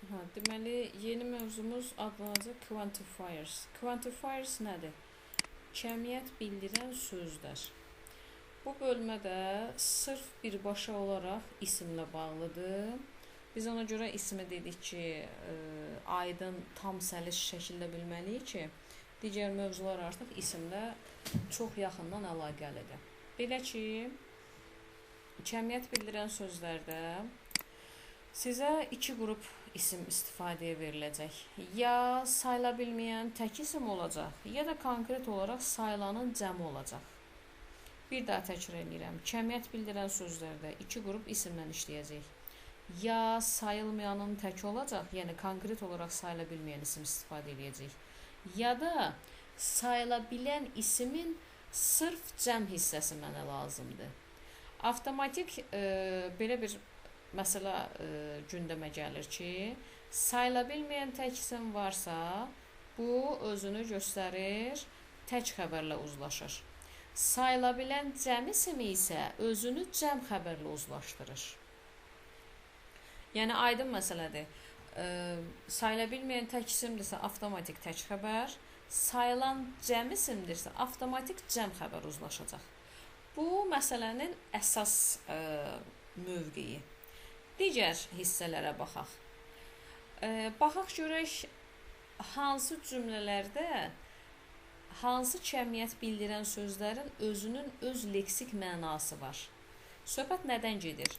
Deməli, yeni mövzumuz adlanacaq quantifiers. Quantifiers nədir? Kəmiyyət bildirən sözlər. Bu bölmədə sırf birbaşa olaraq isimlə bağlıdır. Biz ona görə ismi dedik ki, aydın, tam səlis şəkildə bilməliyik ki, digər mövzular artıq isimlə çox yaxından əlaqəlidir. Belə ki, kəmiyyət bildirən sözlərdə sizə iki qrup isim istifadəyə veriləcək. Ya sayıla bilməyən tək isim olacaq, ya da konkret olaraq sayılanın cəmi olacaq. Bir daha təkrar edirəm. Kəmiyyət bildirən sözlərdə iki qrup isimlə işləyəcək. Ya sayılmayanın tək olacaq, yəni konkret olaraq sayıla bilməyən isim istifadə edəcək. Ya da sayıla bilən isimin sırf cəm hissəsi mənə lazımdır. Avtomatik belə bir məsələ gündəmə gəlir ki, sayıla bilməyən tək isim varsa, bu özünü göstərir, tək xəbərlə uzlaşır. Sayıla bilən cəm isimi isə özünü cəm xəbərlə uzlaşdırır. Yəni aydın məsələdir. Sayıla bilməyən tək isimdirsə avtomatik tək xəbər, sayılan cəm isimdirsə avtomatik cəm xəbər uzlaşacaq. Bu məsələnin əsas mövqeyi. Digər hissələrə baxaq. Baxaq görək hansı cümlələrdə hansı kəmiyyət bildirən sözlərin özünün öz leksik mənası var. Söhbət nədən gedir?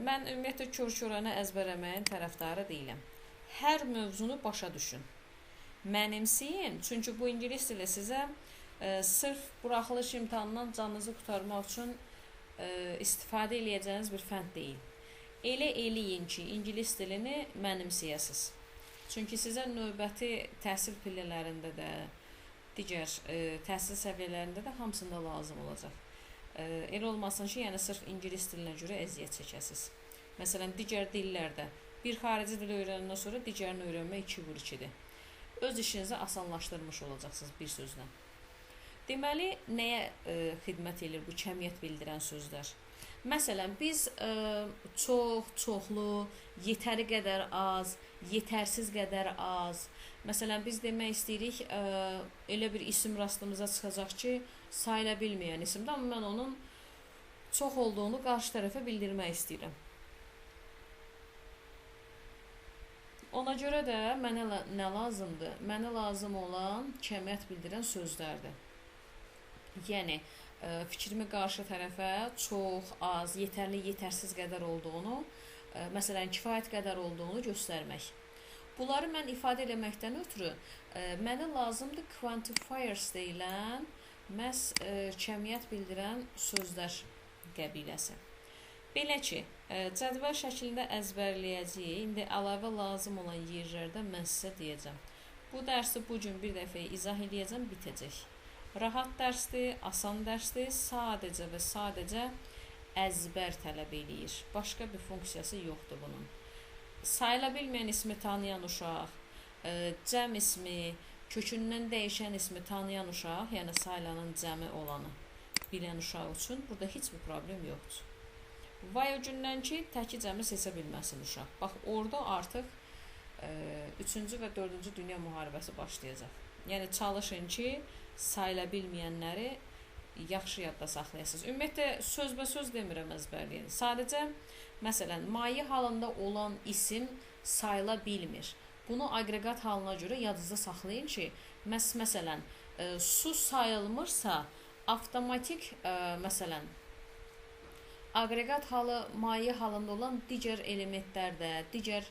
Mən ümumiyyətlə kör-körənə əzbərləməyin tərəfdarı deyiləm. Hər mövzunu başa düşün. Mənimseyin, çünki bu ingilis dili sizə sırf buraxılış imtahanından canınızı qurtarmaq üçün istifadə edəcəyiniz bir fənd deyil. Elə eləyin ki, ingilis dilini mənimsəyəsiz. Çünki sizə növbəti təhsil pillələrində də, digər təhsil səviyyələrində də hamısında lazım olacaq. Elə olmasın ki, yəni sırf ingilis dilinə görə əziyyət çəkəsiz. Məsələn, digər dillərdə bir xarici dil öyrənəndən sonra digərini öyrənmək 2x2-dir. Öz işinizi asanlaşdırmış olacaqsınız bir sözlə. Deməli, nəyə xidmət edir bu kəmiyyət bildirən sözlər? Məsələn, biz çox, çoxlu, yetəri qədər az, yetərsiz qədər az. Məsələn, biz demək istəyirik, elə bir isim rastımıza çıxacaq ki, sayıla bilməyən isimdir, amma mən onun çox olduğunu qarşı tərəfə bildirmək istəyirəm. Ona görə də mənə nə lazımdır? Mənə lazım olan kəmiyyət bildirən sözlərdir. Yəni, fikrimi qarşı tərəfə çox, az, yetərli, yetərsiz qədər olduğunu, məsələn, kifayət qədər olduğunu göstərmək. Bunları mən ifadə eləməkdən ötürü mənə lazımdır quantifiers deyilən məhz kəmiyyət bildirən sözlər qəbiləsi. Belə ki, cədvəl şəklində əzbərləyəcəyik. İndi əlavə lazım olan yerlərdə mən sizə deyəcəm. Bu dərsi bu gün bir dəfə izah edəcəm, bitəcək. Rahat dərsdir, asan dərsdir, sadəcə və sadəcə əzbər tələb eləyir. Başqa bir funksiyası yoxdur bunun. Sayıla bilməyən ismi tanıyan uşaq, cəm ismi, kökündən dəyişən ismi tanıyan uşaq, yəni sayılanın cəmi olanı bilən uşaq üçün burada heç bir problem yoxdur. Vay o gündən ki, təki cəmi seçə bilməsin uşaq. Bax, orada artıq 3-cü və 4-cü dünya müharibəsi başlayacaq. Yəni, çalışın ki, sayıla bilməyənləri yaxşı yadda saxlayasınız. Ümumiyyətlə, sözbəsöz demirəm əzbərləyin. Sadəcə, məsələn, maye halında olan isim sayıla bilmir. Bunu aqreqat halına görə yadınızda saxlayın ki, məsələn, su sayılmırsa, avtomatik, məsələn, aqreqat halı maye halında olan digər elementlərdə, digər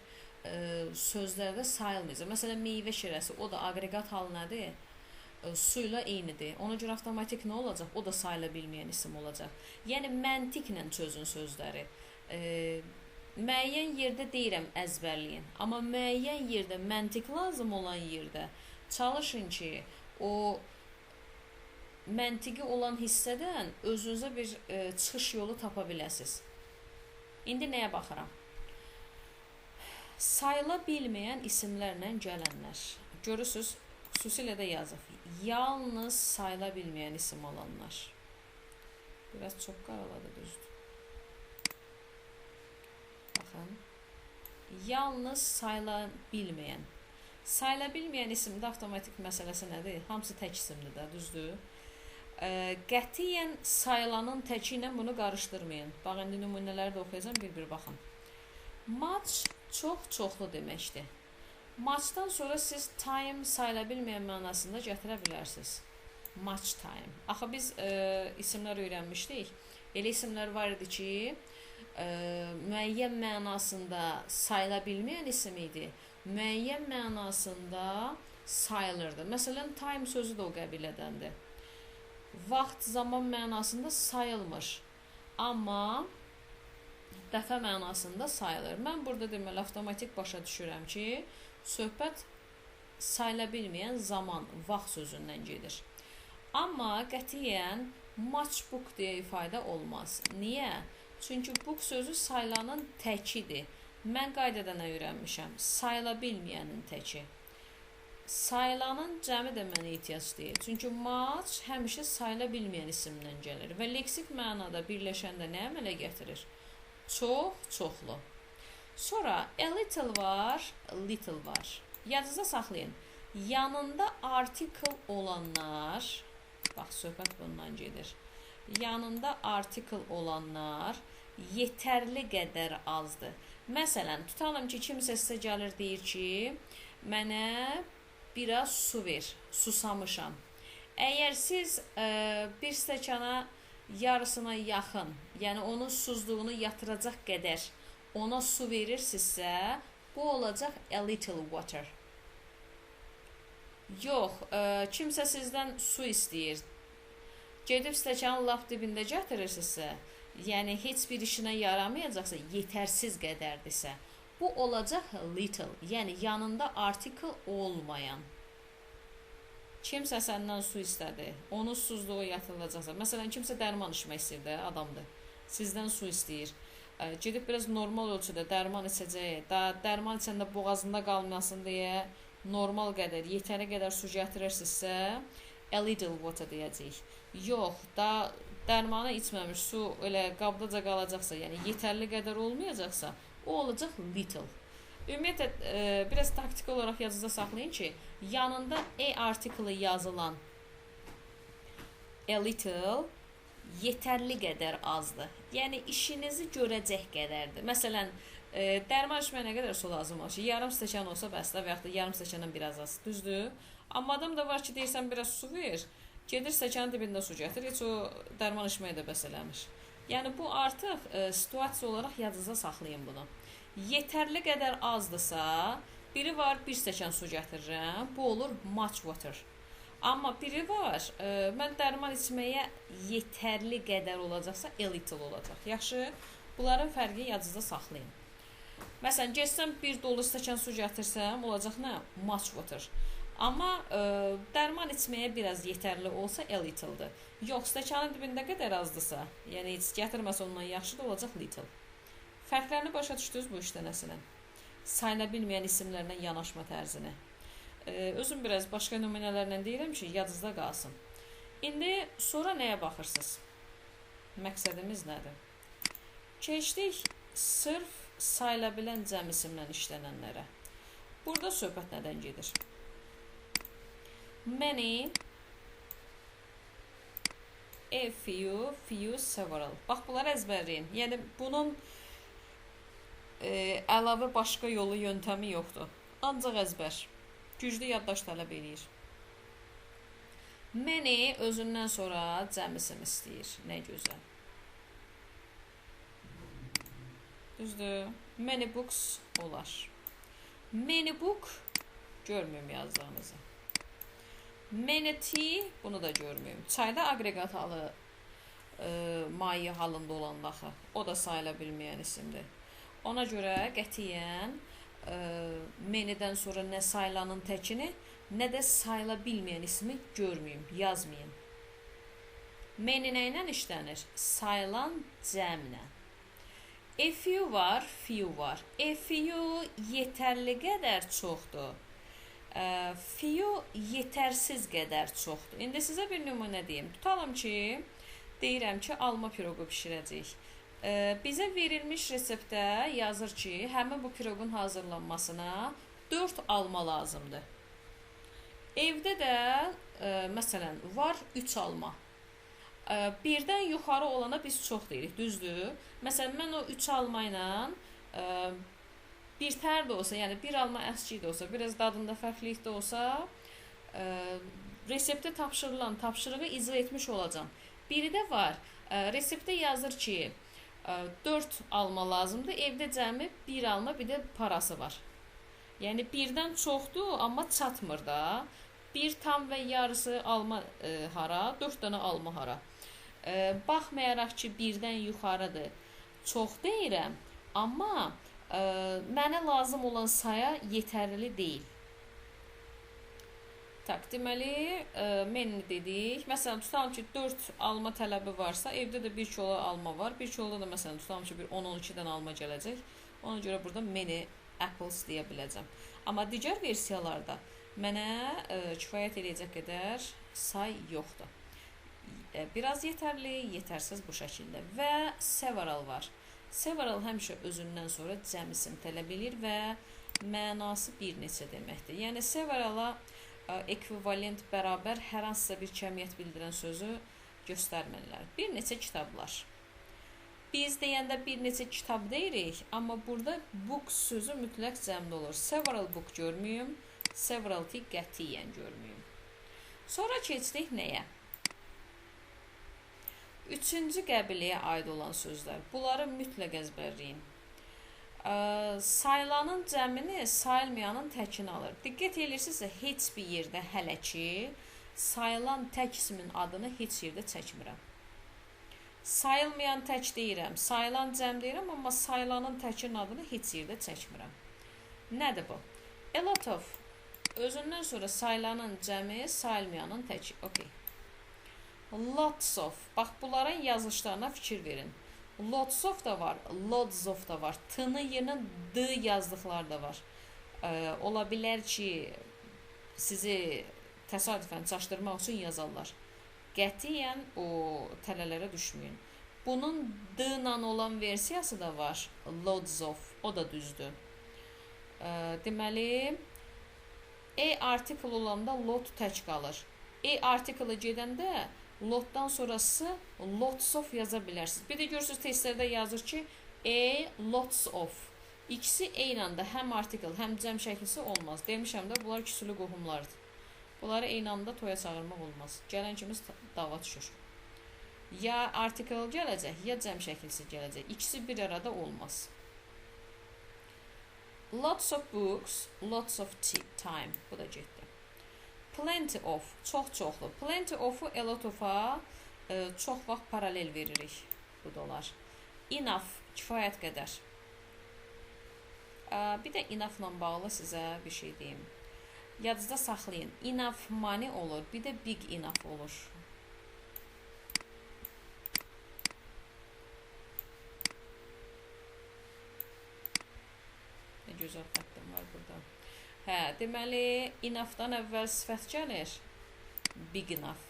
sözlərdə sayılmayacaq. Məsələn, meyvə şirəsi, o da aqreqat halı nədir? Su ilə eynidir. Ona görə avtomatik nə olacaq? O da sayıla bilməyən isim olacaq. Yəni, məntiqlə çözün sözləri. Müəyyən yerdə deyirəm əzbərləyin. Amma müəyyən yerdə, məntiq lazım olan yerdə çalışın ki, o məntiqi olan hissədən özünüzə bir çıxış yolu tapa biləsiniz. İndi nəyə baxıram? Sayıla bilməyən isimlərlə gələnlər. Görürsünüz, xüsusilə də yazıq. Yalnız sayıla bilməyən isim olanlar. Biraz çox qaraladı, düzdür. Baxın. yalnız sayıla bilməyən. Sayıla bilməyən isimdə avtomatik məsələsi nədir? Hamısı tək isimdir də, düzdür? Qətiyyən sayılanın təki ilə bunu qarışdırmayın. Bax, indi nümunələri də oxuyacağım, bir-bir baxın. Much çox-çoxlu deməkdir. Muchdan sonra siz time sayıla bilməyən mənasında gətirə bilərsiniz. Much time. Axı biz isimlər öyrənmişdik. Elə isimlər var idi ki, müəyyən mənasında sayıla bilməyən isim idi. Müəyyən mənasında sayılırdı. Məsələn, time sözü də o qəbilədəndir. Vaxt, zaman mənasında sayılmır. Amma dəfə mənasında sayılır. Mən burada deməli avtomatik başa düşürəm ki, söhbət sayıla bilməyən zaman, vaxt sözündən gedir. Amma qətiyyən much book deyə ifadə olmaz. Niyə? Çünki book sözü sayılanın təkidir. Mən qaydada nə öyrənmişəm? Sayıla bilməyənin təki. Sayılanın cəmi də mənə ehtiyac deyil. Çünki much həmişə sayıla bilməyən isimdən gəlir və leksik mənada birləşəndə nə əmələ gətirir? Çox, çoxlu. Sonra a little var, little var. Yadınızda saxlayın. Yanında article olanlar, bax, söhbət bundan gedir. Yanında article olanlar yetərli qədər azdır. Məsələn, tutalım ki, kimsə sizə gəlir, deyir ki, mənə biraz su ver, susamışam. Əgər siz bir stəkana yarısına yaxın, yəni onun susuzluğunu yatıracaq qədər ona su verirsinizsə, bu olacaq a little water. Yox, kimsə sizdən su istəyir. Gedib stəkanın lap dibində gətirirsinizsə, yəni heç bir işinə yaramayacaqsa, yetərsiz qədərdirsə, bu olacaq little, yəni yanında article olmayan. Kimsə səndən su istədi, onun susuzluğu yatırılacaqsa, məsələn, kimsə dərman içmək istəyir də, adamdır, sizdən su istəyir. Gedib biraz normal ölçüdə dərman içəcək, dərman içəndə boğazında qalmasın deyə normal qədər, yetəri qədər su gətirirsinizsə, a little water deyəcəyik. Yox, dərmanı içməmiş su elə qabdaca qalacaqsa, yəni yetərli qədər olmayacaqsa, o olacaq little. Ümumiyyətlə, biraz taktik olaraq yazıda saxlayın ki, yanında artiklı yazılan a little yetərli qədər azdır. Yəni, işinizi görəcək qədərdir. Məsələn, dərman içməyə nə qədər su lazım olur ki, yarım stəkan olsa bəsdə və yaxud da yarım stəkandan biraz az, düzdür? Amma adam da var ki, deyirsən, biraz su ver, gedir stəkanın dibində su gətir, heç o dərman içməyə də bəs eləmiş. Yəni, bu artıq situasiya olaraq yadınıza saxlayın bunu. Yetərli qədər azdırsa, biri var, bir stəkan su gətirirəm, bu olur much water. Amma biri var, mən dərman içməyə yetərli qədər olacaqsa, a little olacaq. Yaxşı, bunların fərqi yadınızda saxlayın. Məsələn, geçsəm bir dolu stəkan su gətirsəm, olacaq nə? Much water. Amma dərman içməyə biraz yetərli olsa, a little-dır. Yox, stəkanın dibində qədər azdırsa, yəni heç gətirməsə ondan yaxşıdır, olacaq little. Fərqlərini başa düşdünüz bu işdə nəsilən? Sayıla bilməyən isimlərlə yanaşma tərzini. Özüm biraz başqa nümunələrlə deyirəm ki, yadınızda qalsın. İndi sonra nəyə baxırsınız? Məqsədimiz nədir? Keçdik sırf sayıla bilən cəm isimlə işlənənlərə. Burada söhbət nədən gedir? Many, a few, several. Bax, bunları əzbərləyin. Yəni, bunun əlavə başqa yolu, yöntəmi yoxdur. Ancaq əzbər. Güclü yaddaş tələb edir. Many özündən sonra cəm isim istəyir. Nə gözəl. Düzdür. Many books olar. Many book görməyim yazdığınızı. Many tea, bunu da görməyim. Çayda aqreqat halı maye halında olan daxı. O da sayıla bilməyən isimdir. Ona görə qətiyyən manydən sonra nə sayılanın təkini, nə də sayıla bilməyən ismi görməyim, yazmayın. Many nə ilə işlənir? Sayılan cəmlə. A few var, few var. A few yetərli qədər çoxdur. Few yetərsiz qədər çoxdur. İndi sizə bir nümunə deyim. Tutalım ki, deyirəm ki, alma piroqu bişirəcəyik. Bizə verilmiş reseptdə yazır ki, həmin bu piroqun hazırlanmasına 4 alma lazımdır. Evdə də məsələn var 3 alma. Birdən yuxarı olana biz çox deyirik, düzdür? Məsələn, mən o 3 alma ilə bir tər də olsa, yəni bir alma əskiy də olsa, biraz dadında fərqlilik də olsa, reseptdə tapşırılan tapşırığı icra etmiş olacağam. Biri də var, reseptdə yazır ki, 4 alma lazımdır, evdə cəmi 1 alma, bir də parası var. Yəni birdən çoxdur, amma çatmır da. Bir tam və yarısı alma hara, 4 dənə alma hara. Baxmayaraq ki, birdən yuxarıdır, çox deyirəm, amma mənə lazım olan saya yetərli deyil. Tak, deməli, menü dedik. Məsələn, tutalım ki, 4 alma tələbi varsa, evdə də 1 kilo alma var. 1 kiloda da məsələn, tutalım ki, 10-12 dənə alma gələcək. Ona görə burada many apples deyə biləcəm. Amma digər versiyalarda mənə kifayət edəcək qədər say yoxdur. Biraz yetərli, yetərsiz bu şəkildə. Və several var. Several həmişə özündən sonra cəm isim tələb edir və mənası bir neçə deməkdir. Yəni severala ekvivalent bərabər hər hansısa bir kəmiyyət bildirən sözü göstərməlilər. Bir neçə kitablar. Biz deyəndə bir neçə kitab deyirik, amma burada book sözü mütləq cəmdə olur. Several book görməyim, several qətiyyən görməyim. Sonra keçdik nəyə? Üçüncü qəbiləyə aid olan sözlər. Bunları mütləq əzbərləyin. Sayılanın cəmini sayılmayanın təkini alır. Diqqət edirsinizsə, heç bir yerdə hələ ki, sayılan tək ismin adını heç yerdə çəkmirəm. Sayılmayan tək deyirəm, sayılan cəm deyirəm, amma sayılanın təkinin adını heç yerdə çəkmirəm. Nədir bu? A lot of. Özündən sonra sayılanın cəmi, sayılmayanın təki. Okay. Lots of. Bax, bunların yazılışlarına fikir verin. Lots of da var, lots of da var. T-nı yerinə D yazdıqlar da var. Ola bilər ki, sizi təsadüfən çaşdırmaq üçün yazarlar. Qətiyyən o tələlərə düşməyin. Bunun D-la olan versiyası da var. Lots of. O da düzdür. Deməli, article olanda lot tək qalır. Article gedəndə lotdan sonrası lots of yaza bilərsiniz. Bir də görürsünüz testlərdə yazır ki, lots of. İkisi eyni anda həm article, həm cəm şəklisi olmaz. Demişəm də, bunlar küsülü qohumlardır. Bunları eyni anda toya çağırmaq olmaz. Gələn kimiz dava düşür. Ya article gələcək, ya cəm şəklisi gələcək. İkisi bir arada olmaz. Lots of books, lots of time. Bu da getdi. Plenty of, çox-çoxlu. Plenty of-u a lot of-a çox vaxt paralel veririk. Bu da olar. Enough, kifayət qədər. Bir də enough-la bağlı sizə bir şey deyim. Yadınızda saxlayın. Enough money olur, bir də big enough olur. Nə gözəl xəttim var burada. Deməli, enough-dan əvvəl sifət gəlir, big enough.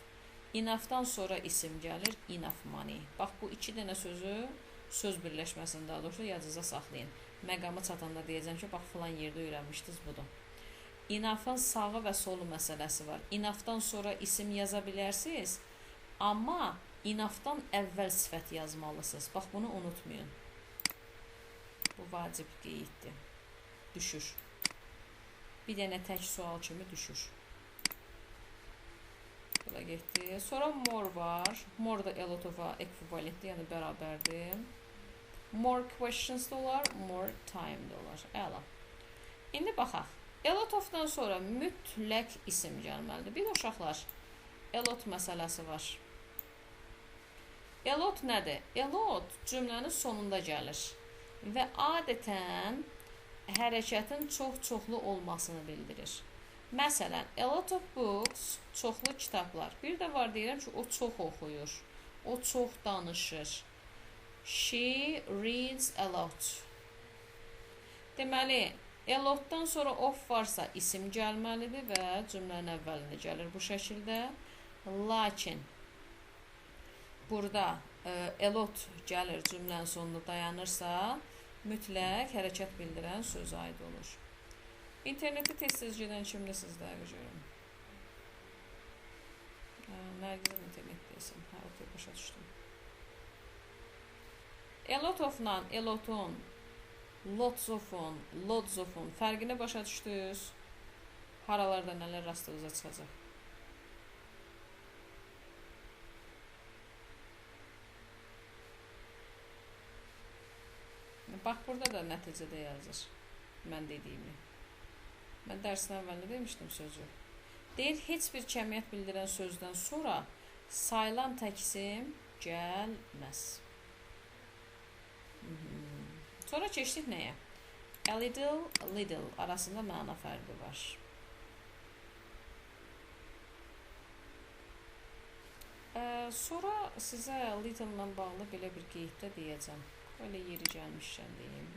Enough-dan sonra isim gəlir, enough money. Bax, bu iki dənə sözü söz birləşməsində doğrusu yadınıza saxlayın. Məqamı çatanda deyəcəm ki, bax, filan yerdə öyrənmişdiniz, budur. Enough-ın sağı və solu məsələsi var. Enough-dan sonra isim yaza bilərsiniz, amma enough-dan əvvəl sifət yazmalısınız. Bax, bunu unutmayın. Bu vacib qeyddir. Düşür. Bir dənə tək sual kimi düşür. Bura getdi. Sonra more var. More da a lot of-a ekvivalentdir, yəni bərabərdir. More questions da olar, more time da olar. Əla. İndi baxaq. A lot of-dan sonra mütləq isim gəlməlidir. Bir də uşaqlar, a lot məsələsi var. A lot nədir? A lot cümlənin sonunda gəlir. Və adətən hərəkətin çox-çoxlu olmasını bildirir. Məsələn, a lot of books, çoxlu kitablar. Bir də var deyirəm ki, o çox oxuyur, o çox danışır. She reads a lot. Deməli, a lot-dan sonra of varsa isim gəlməlidir və cümlənin əvvəlində gəlir bu şəkildə. Lakin burada elot gəlir cümlənin sonunda dayanırsa, mütləq hərəkət bildirən sözə aid olur. İnternetdə tez-tez gedən kimdir sizlərə görürəm. Nərgizin internetdəyəsin. Okey, başa düşdüm. Elot ofla eloton, lots ofon, lots ofon fərqini başa düşdünüz? Haralarda nələr rastınıza çıxacaq? Bax, burada da nəticədə yazır mən dediyimi. Mən dərsin əvvəlində demişdim sözü. Deyir, heç bir cəmiyyət bildirən sözdən sonra sayılan təksim gəlməz. Sonra keçdik nəyə? A little arasında məna fərqi var. Sonra sizə little ilə bağlı belə bir qeyddə deyəcəm. Öyle yeri gəlmişkən deyim.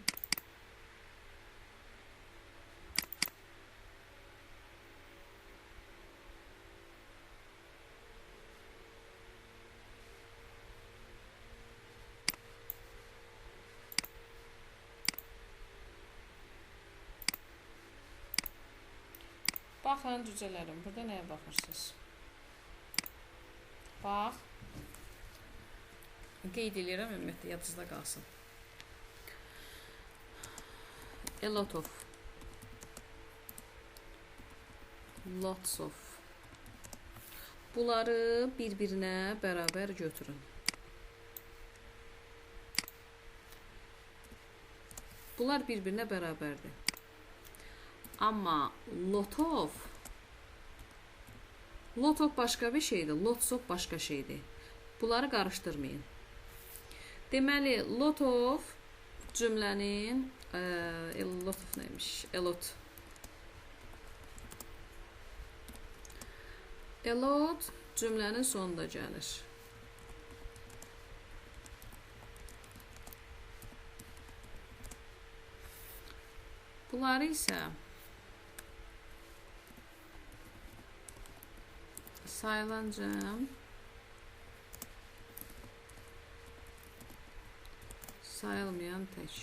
Baxın cücələrim, burada nəyə baxırsınız? Bax. Qeyd edirəm, ümumiyyətlə yadınızda qalsın. A lot of, lots of. Bunları bir-birinə bərabər götürün. Bunlar bir-birinə bərabərdir. Amma lot of başqa bir şeydir, lots of başqa şeydir. Bunları qarışdırmayın. Deməli, lot of cümlənin lot of neymiş? Elot cümlənin sonunda gəlir. Bunları isə sayılan cəm, sayılmayan tək.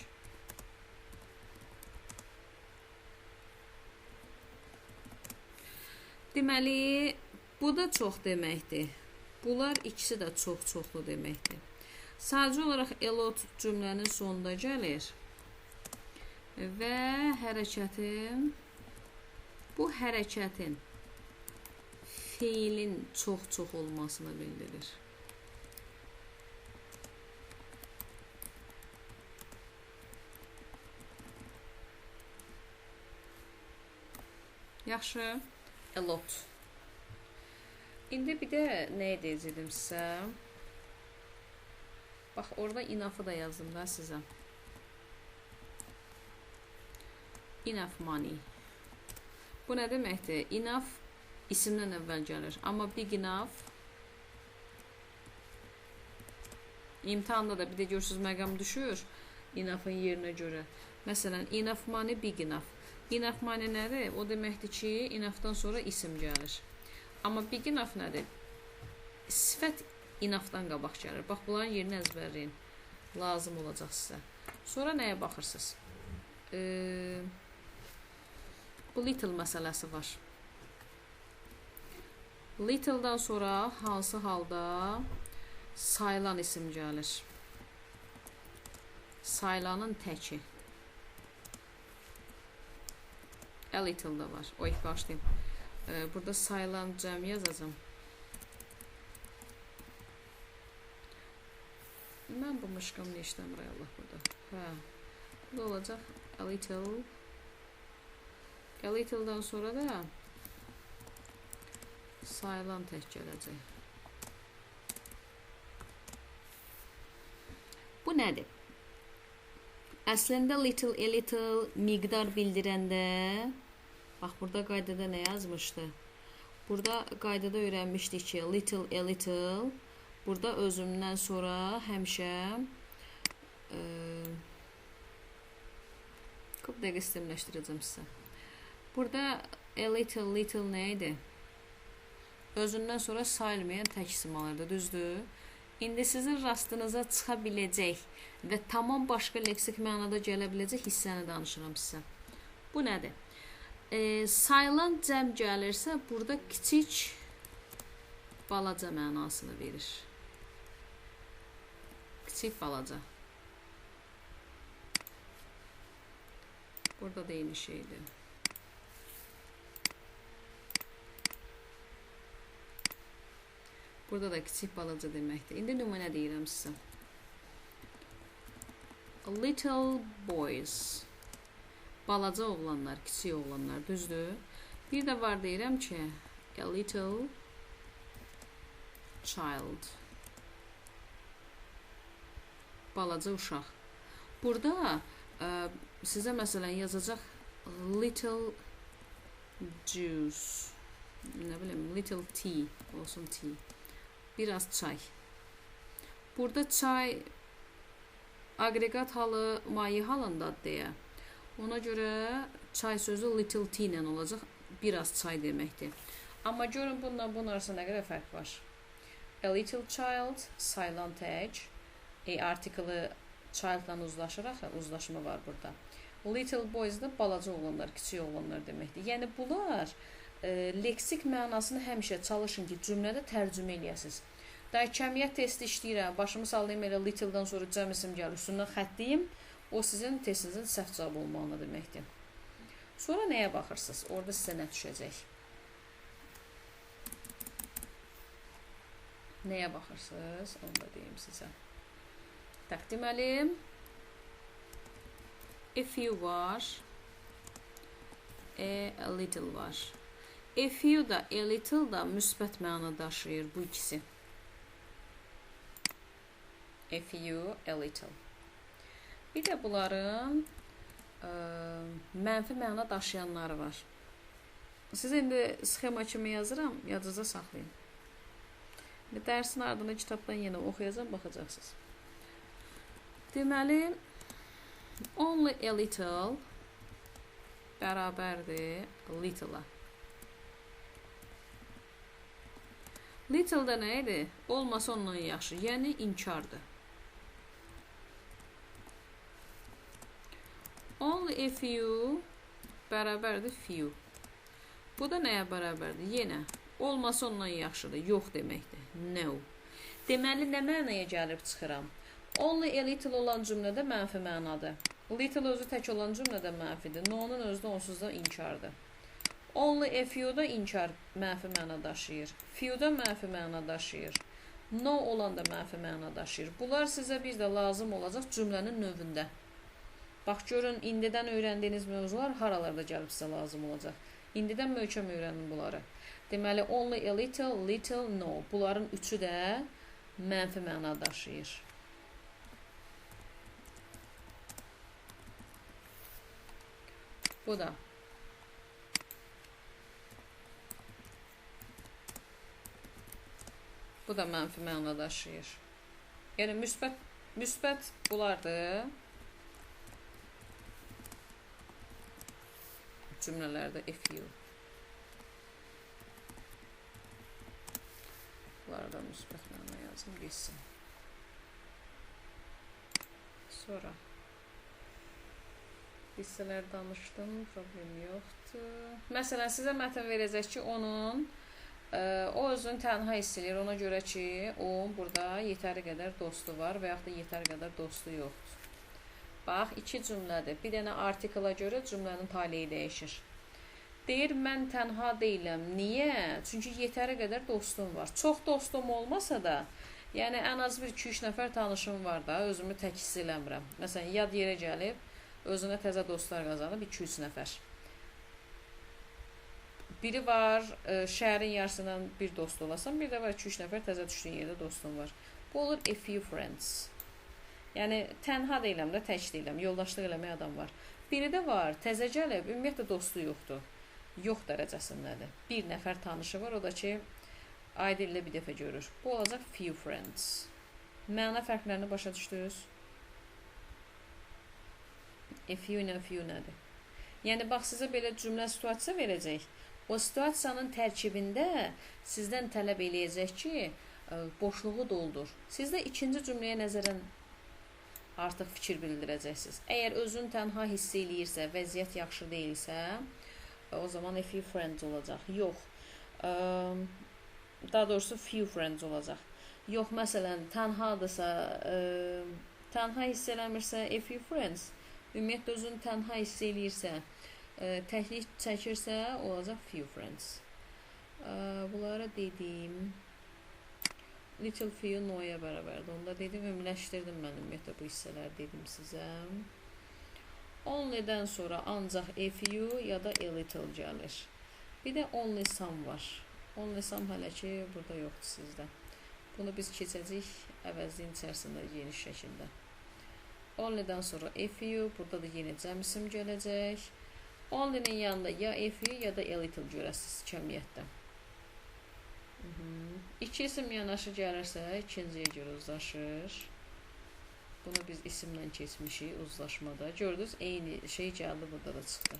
Deməli, bu da çox deməkdir. Bunlar ikisi də çox-çoxlu deməkdir. Sadəcə olaraq elot cümlənin sonunda gəlir və bu hərəkətin feilin çox-çox olmasını bildirir. Yaxşı, a lot. İndi bir də nə edəcəydim sizə? Bax, orada enough'ı da yazdım da sizə. Enough money. Bu nə deməkdir? Enough isimdən əvvəl gəlir. Amma big enough imtahanda da bir də görürsünüz məqam düşür enough'ın yerinə görə. Məsələn, enough money, big enough. Enough money nədir? O deməkdir ki, enough'dan sonra isim gəlir. Amma big enough nədir? Sifət enough'dan qabaq gəlir. Bax, bunların yerini əzbərləyin. Lazım olacaq sizə. Sonra nəyə baxırsınız? Bu little məsələsi var. Little'dan sonra hansı halda sayılan isim gəlir? Sayılanın təki. A little da var. O ilk başlayayım. Burada sayılan cəm yazacağım. Mən bu mışqam ne işləmir Allah burada. Hə. Bu da olacaq a little. A little'dan sonra da sayılan tək gələcək. Bu nədir? Əslində little, a little miqdar bildirəndə, bax, burada qaydada nə yazmışdı? Burada qaydada öyrənmişdik ki, little, a little, burada özümdən sonra həmişə bir dəqiqə sistemləşdirəcəm sizə. Burada a little, little nə idi? Özündən sonra sayılmayan tək isim alırdı, düzdür? İndi sizin rastınıza çıxa biləcək və tamam başqa leksik mənada gələ biləcək hissəni danışıram sizə. Bu nədir? Sayılan cəm gəlirsə, burada kiçik, balaca mənasını verir. Kiçik, balaca. Burada da eyni şeydir. Burada da kiçik, balaca deməkdir. İndi nümunə deyirəm sizə. Little boys. Balaca oğlanlar, kiçik oğlanlar, düzdür? Bir də var deyirəm ki, a little child. Balaca uşaq. Burada sizə məsələn yazacaq little juice. Nə bilim, little tea olsun, tea. Biraz çay. Burada çay aqreqat halı, mayi halındadır deyə. Ona görə çay sözü little tea ilə olacaq, biraz çay deməkdir. Amma görün bunun arasında nə qədər fərq var. A little child, sayılan tək, artiklı child-la uzlaşıraq, uzlaşma var burada. Little boys da balaca oğlanlar, kiçik oğlanlar deməkdir. Yəni bunlar leksik mənasını həmişə çalışın ki, cümlədə tərcümə eləyəsiniz. Kəmiyyət testi işləyirəm, başımı sallayım elə little-dan sonra cəm isim gəlir, üstündən xətliyim, o sizin testinizin səhv cavab olmağına deməkdir. Sonra nəyə baxırsınız? Orada sizə nə düşəcək? Nəyə baxırsınız? Onu da deyim sizə. Tak, deməli, a few var, a little var. A few da, a little da müsbət məna daşıyır bu ikisi. A few, a little. Bir də bunların mənfi məna daşıyanları var. Siz indi sxema kimi yazıram, yadınızda saxlayın. Dərsin ardında kitabdan yenə oxuyacam, baxacaqsınız. Deməli, only a little bərabərdir little-a. Little da nə idi? Olmasa ondan yaxşı, yəni inkardır. Only a few bərabərdir few. Bu da nəyə bərabərdir? Yenə olmasa ondan yaxşıdır, yox deməkdir. No. Deməli, nə mənaya gəlib çıxıram? Only a little olan cümlədə mənfi mənadır. Little özü tək olan cümlədə mənfidir. No-nun özü də onsuz da inkardır. Only a few da inkar mənfi məna daşıyır. Few da mənfi məna daşıyır. No olan da mənfi məna daşıyır. Bunlar sizə bir də lazım olacaq cümlənin növündə. Bax, görün, indidən öyrəndiyiniz mövzular haralarda gəlib sizə lazım olacaq. İndidən möhkəm öyrənin bunları. Deməli, only a little, little, no. Bunların üçü də mənfi məna daşıyır. Bu da. Bu da mənfi məna daşıyır. Yəni, müsbət bunlardır. Cümlələrdə a few. Bunları da müsbət məna yazım, geçsin. Sonra hissələr danışdım, problem yoxdur. Məsələn, sizə mətn verəcək ki, onun o özünü tənha hiss edir. Ona görə ki, onun burada yetəri qədər dostu var və yaxud da yetəri qədər dostu yoxdur. Bax, iki cümlədir. Bir dənə artikla görə cümlənin taleyi dəyişir. Deyir, mən tənha deyiləm. Niyə? Çünki yetəri qədər dostum var. Çox dostum olmasa da, yəni ən az bir 2-3 nəfər tanışım var da, özümü tək hiss eləmirəm. Məsələn, yad yerə gəlib, özünə təzə dostlar qazanıb 2-3 nəfər. Biri var, şəhərin yarısından bir dost olasan, bir də var 2-3 nəfər təzə düşdüyün yerdə dostum var. Bu olur a few friends. Yəni, tənha deyiləm də, tək deyiləm, yoldaşlıq eləmək adam var. Biri də var, təzə gəlib, ümumiyyətlə dostu yoxdur. Yox dərəcəsindədir. Bir nəfər tanışı var, o da ki, ayda ilə bir dəfə görür. Bu olacaq few friends. Məna fərqlərini başa düşdünüz? A few ilə few nədir? Yəni, bax, sizə belə cümlə situasiya verəcək. O situasiyanın tərkibində sizdən tələb eləyəcək ki, boşluğu doldur. Siz də ikinci cümləyə nəzərən artıq fikir bildirəcəksiniz. Əgər özün tənha hiss eləyirsə, vəziyyət yaxşı deyilsə, o zaman a few friends olacaq. Yox. Daha doğrusu few friends olacaq. Yox, məsələn, tənhadırsa, tənha hiss eləmirsə, a few friends. Ümumiyyətlə özün tənha hiss eləyirsə, təklik çəkirsə, olacaq few friends. Bunlara dedim. Little few no'ya bərabərdir. Onda dedim, ümumiləşdirdim mən ümumiyyətlə bu hissələri dedim sizə. Only'dən sonra ancaq a few ya da a little gəlir. Bir də only some var. Only some hələ ki burada yoxdur sizdə. Bunu biz keçəcəyik əvəzliyin içərisində geniş şəkildə. Only'dən sonra a few, burada da yeni cəm isim gələcək. Only'nin yanında ya a few ya da a little görəsiniz kəmiyyətdə. İki isim yanaşı gəlirsə, ikinciyə görə uzlaşır. Bunu biz isimlə keçmişik uzlaşmada. Gördünüz, eyni şey gəldi, burada da çıxdı.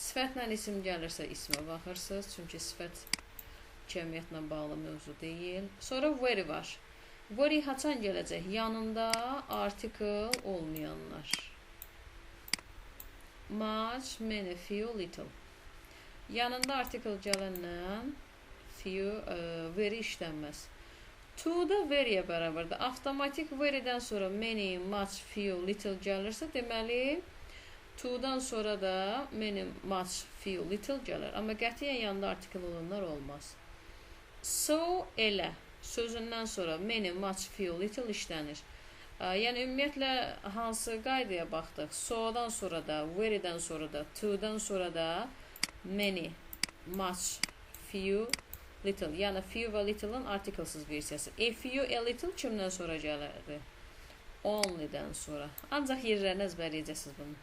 Sifətlə isim gəlirsə, ismə baxırsınız. Çünki sifət cəmiyyətlə bağlı mövzu deyil. Sonra very var. Very haçan gələcək? Yanında article olmayanlar. Much, many, few, little. Yanında article gələndən few, very işlənməz. To da very'ə bərabərdir. Avtomatik very'dən sonra many, much, few, little gəlirsə, deməli to'dan sonra da many, much, few, little gəlir. Amma qətiyyən yanında article olanlar olmaz. So, elə sözündən sonra many, much, few, little işlənir. Yəni ümumiyyətlə hansı qaydaya baxdıq? So'dan sonra da, very'dən sonra da, to'dan sonra da many, much, few, little. Yəni few və little'ın artiklesız versiyası. A few, a little kimdən sonra gəlirdi? Only'dən sonra. Ancaq yerlərini əzbərləyəcəksiniz bunu.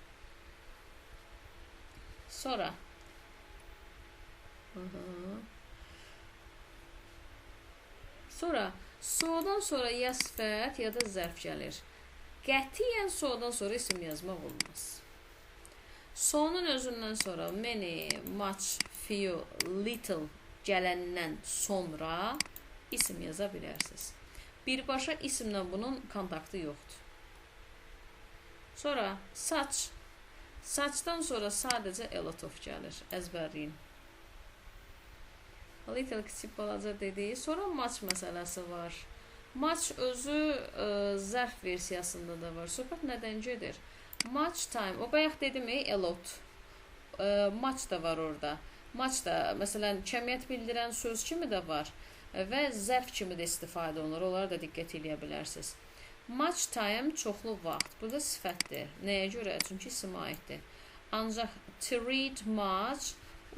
Sonra so'dan sonra ya sifət ya da zərf gəlir. Qətiyyən so'dan sonra isim yazmaq olmaz. So'nun özündən sonra many, much, few, little gələndən sonra isim yaza bilərsiniz. Birbaşa isimlə bunun kontaktı yoxdur. Sonra saç. Saçdan sonra sadəcə a lot of gəlir. Əzbərləyin. Little kiçik balaca dediyi. Sonra much məsələsi var. Much özü zərf versiyasında da var. Söhbət nədən gedir? Much time. O bayaq dedim a lot. Much da var orada. Much da məsələn kəmiyyət bildirən söz kimi də var. Və zərf kimi də istifadə olunur. Onlara da diqqət eləyə bilərsiniz. Much time çoxlu vaxt. Bu da sifətdir. Nəyə görə? Çünki isimə aiddir. Ancaq to read much,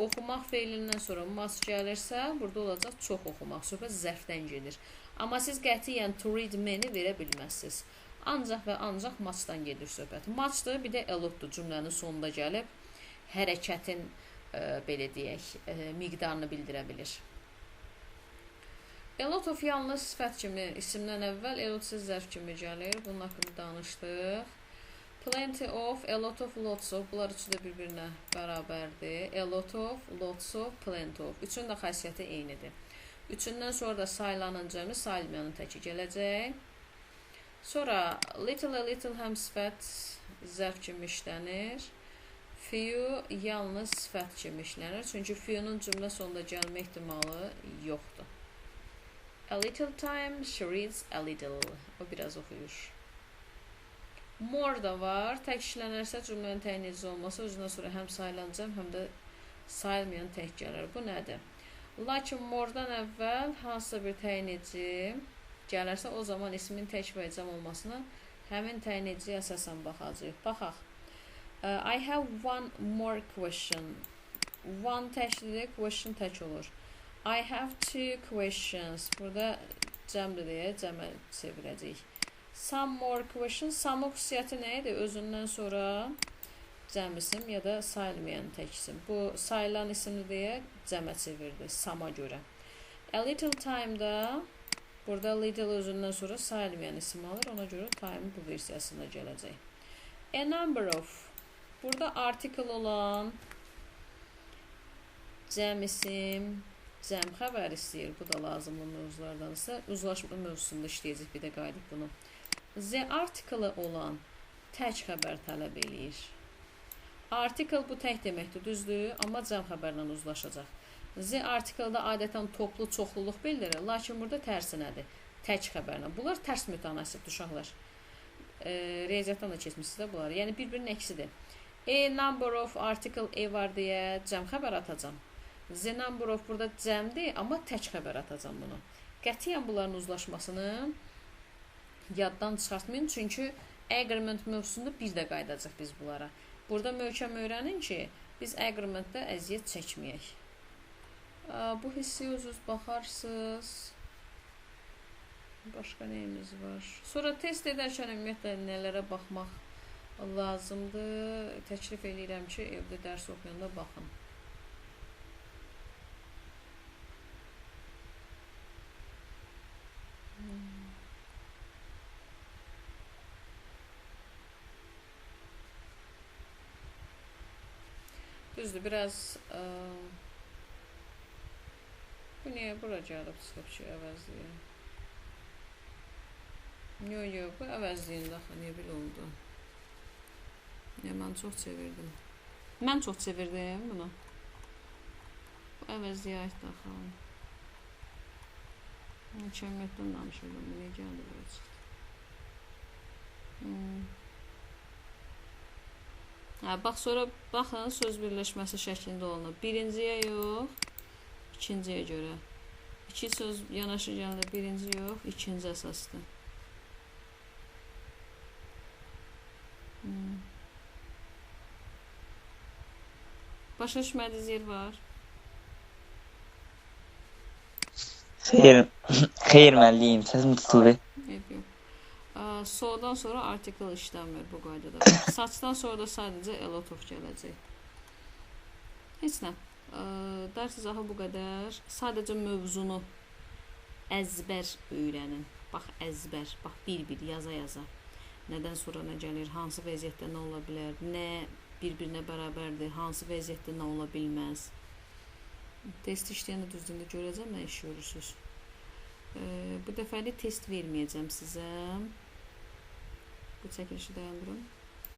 oxumaq feilindən sonra much gəlirsə, burada olacaq çox oxumaq. Söhbət zərfdən gedir. Amma siz qətiyyən to read many verə bilməzsiniz. Ancaq və ancaq muchdan gedir söhbət. Muchdır, bir də a lotdur cümlənin sonunda gəlib. Hərəkətin, belə deyək, miqdarını bildirə bilir. A lot of yalnız sifət kimi isimdən əvvəl, a lot zərf kimi gəlir. Bunun haqqında danışdıq. Plenty of, a lot of, lots of. Bunlar üçü də bir-birinə bərabərdir. A lot of, lots of, plenty of. Üçün də xasiyyəti eynidir. Üçündən sonra da sayılanın cəmi sayılmayanın təki gələcək. Sonra little, a little həm sifət zərf kimi işlənir. Few yalnız sifət kimi işlənir. Çünki few'nun cümlə sonunda gəlmə ehtimalı yoxdur. A little time, she reads a little. O biraz oxuyur. More da var. Tək işlənərsə cümlənin təyinici olması özündən sonra həm sayılanacaq, həm də sayılmayan tək gəlir. Bu nədir? Lakin more'dan əvvəl hansısa bir təyinici gələrsə, o zaman ismin tək və icam olmasına həmin təyiniciyə əsasən baxacaq. Baxaq. I have one more question. One təklidir, question tək olur. I have two questions. Burada cəmdir deyə cəmə çevirəcəyik. Some more questions. Some xüsusiyyəti nə idi? Özündən sonra cəm isim ya da sayılmayan tək isim. Bu sayılan isimli deyə cəmə çevirdi. Some'a görə. A little time da burada little özündən sonra sayılmayan isim alır. Ona görə time bu versiyasında gələcək. A number of. Burada article olan cəm isim, cəm xəbər istəyir. Bu da lazımlı mövzulardansa. Uzlaşma mövzusunda işləyəcək, bir də qayıdıb bunu. The article olan tək xəbər tələb eləyir. Article bu tək deməkdir, düzdür, amma cəm xəbərlə uzlaşacaq. The article-da adətən toplu çoxluluq bildirir, lakin burada tərsinədir, tək xəbərlə. Bunlar tərs mütənasibdir, uşaqlar. Riyaziyyatdan da keçmişsiniz də bunlar. Yəni bir-birinin əksidir. A number of article A var deyə cəm xəbər atacam. The number of burada cəmdir, amma tək xəbər atacam bunu. Qətiyyən bunların uzlaşmasını yaddan çıxartmayın, çünki agreement mövzusunda bir də qayıdacaq biz bunlara. Burada möhkəm öyrənin ki, biz agreementdə əziyyət çəkməyək. Bu hissi özünüz baxarsınız. Başqa neyimiz var? Sonra test edərkən ümumiyyətlə nələrə baxmaq lazımdır. Təklif edirəm ki, evdə dərs oxuyanda baxın. Düzdür, biraz bu niyə bura gəlib çıxıb ki, əvəzliyə? Yox, bu əvəzliyin daxı, niyə belə oldu? Mən çox çevirdim. Mən çox çevirdim bunu. Bu əvəzliyə aid daxı. Kəmiyyətdən danışırdım, bu niyə gəldi bura çıxdı? Bax, sonra baxın, söz birləşməsi şəklində olunur. Birinciyə yox, ikinciyə görə. İki söz yanaşı gəlir, birinci yox, ikinci əsasdır. Başa düşmədiniz yer var? Xeyr müəllim, səsim tutuldu. Yox. So'dan sonra article işləmir bu qaydada. Saçdan sonra da sadəcə a lot of gələcək. Heç nə. Dərs izahı bu qədər. Sadəcə mövzunu əzbər öyrənin. Bax, əzbər. Bax, bir-bir yaza-yaza. Nədən sonra nə gəlir, hansı vəziyyətdə nə ola bilər, nə bir-birinə bərabərdir, hansı vəziyyətdə nə ola bilməz. Test işləyəndə düzdüyündə görəcəm, nə iş görürsünüz. Bu dəfəli test verməyəcəm sizə. Bu çəkilişi dayandırın.